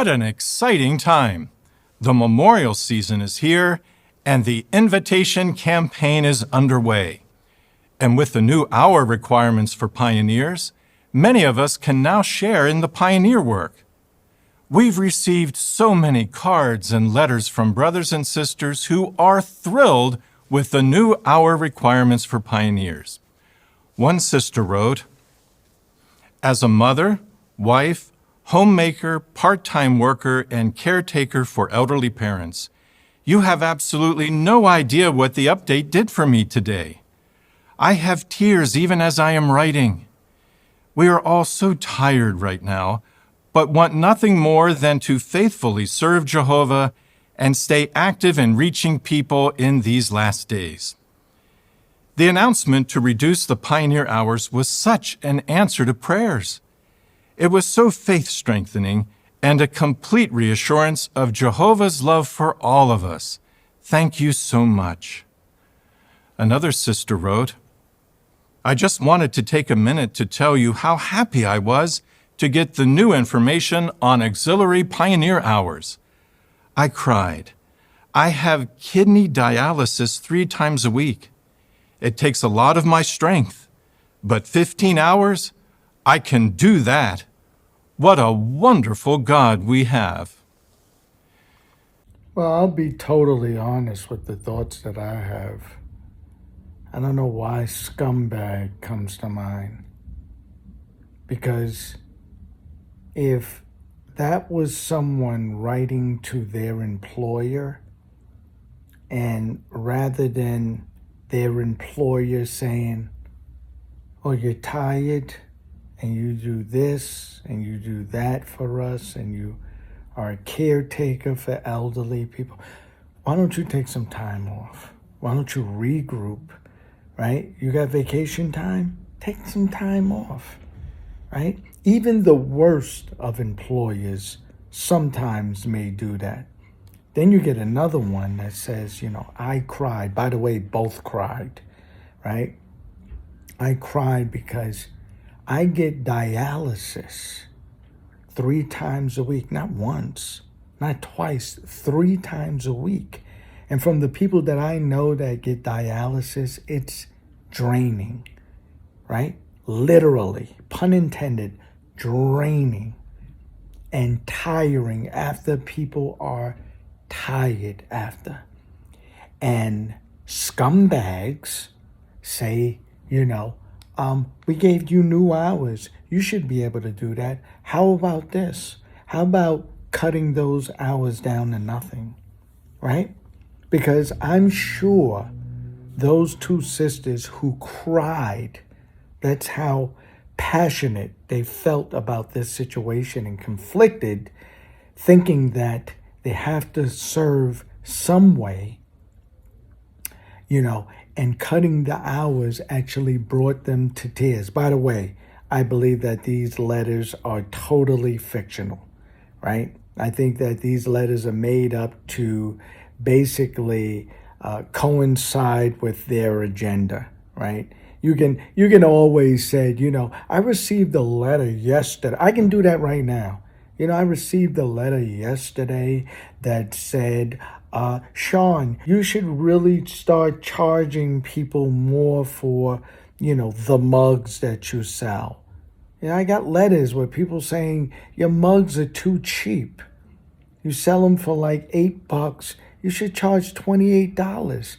What an exciting time! The memorial season is here, and the invitation campaign is underway. And with the new hour requirements for pioneers, many of us can now share in the pioneer work. We've received so many cards and letters from brothers and sisters who are thrilled with the new hour requirements for pioneers. One sister wrote, "As a mother, wife, homemaker, part-time worker, and caretaker for elderly parents, you have absolutely no idea what the update did for me today. I have tears even as I am writing. We are all so tired right now, but want nothing more than to faithfully serve Jehovah and stay active in reaching people in these last days." The announcement to reduce the pioneer hours was such an answer to prayers. It was so faith-strengthening and a complete reassurance of Jehovah's love for all of us. Thank you so much. Another sister wrote, "I just wanted to take a minute to tell you how happy I was to get the new information on auxiliary pioneer hours. I cried. I have kidney dialysis 3 times a week. It takes a lot of my strength, but 15 hours? I can do that. What a wonderful God we have." Well, I'll be totally honest with the thoughts that I have. I don't know why scumbag comes to mind. Because if that was someone writing to their employer, and rather than their employer saying, "Oh, you're tired, and you do this, and you do that for us, and you are a caretaker for elderly people. Why don't you take some time off? Why don't you regroup, right? You got vacation time? Take some time off, right?" Even the worst of employers sometimes may do that. Then you get another one that says, "I cried." By the way, both cried, right? I cried because I get dialysis 3 times a week, not once, not twice, 3 times a week. And from the people that I know that get dialysis, it's draining, right? Literally, pun intended, draining and tiring after people are tired after. And scumbags say, "We gave you new hours. You should be able to do that. How about this? How about cutting those hours down to nothing?" Right? Because I'm sure those 2 sisters who cried, that's how passionate they felt about this situation and conflicted, thinking that they have to serve some way, and cutting the hours actually brought them to tears. By the way, I believe that these letters are totally fictional, right? I think that these letters are made up to basically coincide with their agenda, right? You can always say, "I received a letter yesterday." I can do that right now. I received a letter yesterday that said, "Sean, you should really start charging people more for, the mugs that you sell." I got letters where people saying, "Your mugs are too cheap. You sell them for like $8. You should charge $28.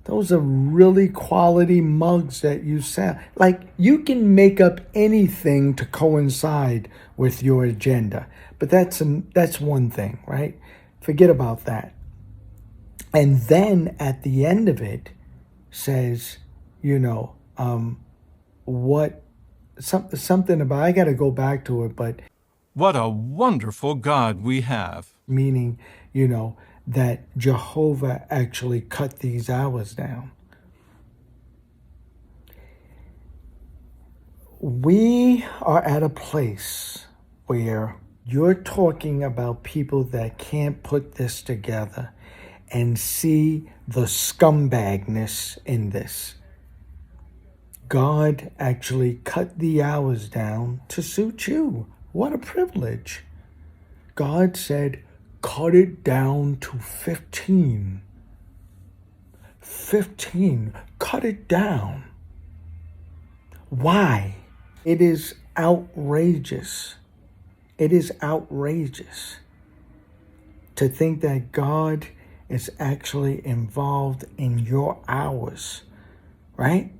Those are really quality mugs that you sell." Like, you can make up anything to coincide with your agenda. But that's one thing, right? Forget about that. And then at the end of it says, something about, I got to go back to it, but What a wonderful God we have. meaning, that Jehovah actually cut these hours down. We are at a place where you're talking about people that can't put this together and see the scumbagness in this. God actually cut the hours down to suit you. What a privilege. God said, cut it down to 15. 15. Cut it down. Why? It is outrageous. It is outrageous to think that God is actually involved in your hours, right?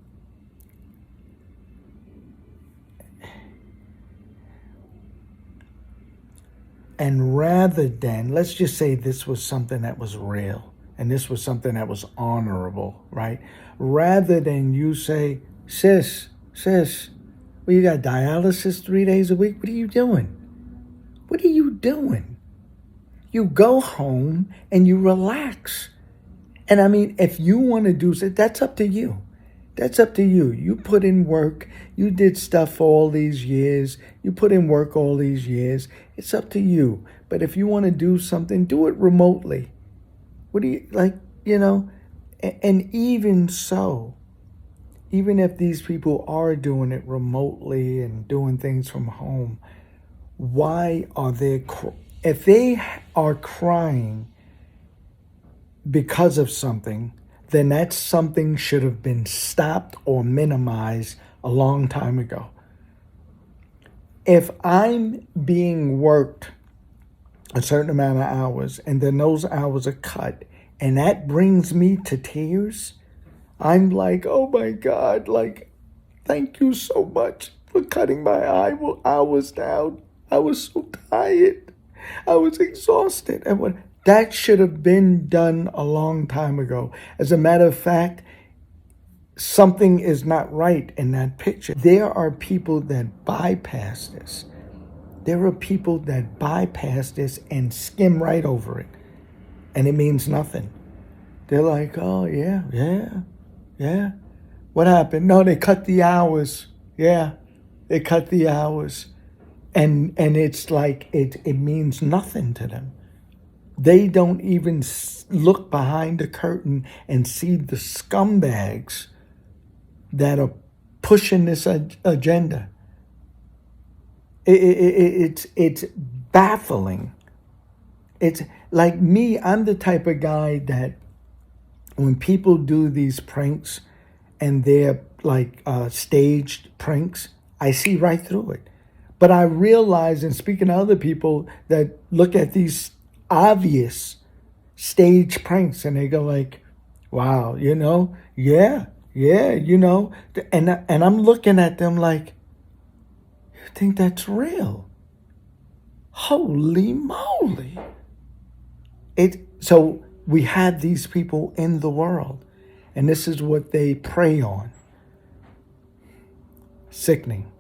And rather than, let's just say this was something that was real and this was something that was honorable, right? Rather than you say, sis, well, you got dialysis 3 days a week. What are you doing? What are you doing? You go home and you relax. And I mean, if you want to do so, that's up to you. That's up to you. You put in work. You did stuff for all these years. You put in work all these years. It's up to you. But if you want to do something, do it remotely. What do you, like, you know? And even so, even if these people are doing it remotely and doing things from home, why are they, if they are crying because of something, then that something should have been stopped or minimized a long time ago. If I'm being worked a certain amount of hours and then those hours are cut and that brings me to tears, I'm like, oh my God, like, thank you so much for cutting my hours down. I was so tired. I was exhausted. And that should have been done a long time ago. As a matter of fact, something is not right in that picture. There are people that bypass this. There are people that bypass this and skim right over it. And it means nothing. They're like, oh, yeah. What happened? No, they cut the hours. Yeah, they cut the hours. And it's like, it means nothing to them. They don't even look behind the curtain and see the scumbags that are pushing this agenda. It's baffling. It's like me, I'm the type of guy that when people do these pranks and they're like staged pranks, I see right through it. But I realize, and speaking to other people that look at these obvious stage pranks and they go like, wow, you know, yeah, you know, and I'm looking at them like, you think that's real? Holy moly. So we have these people in the world and this is what they prey on. Sickening.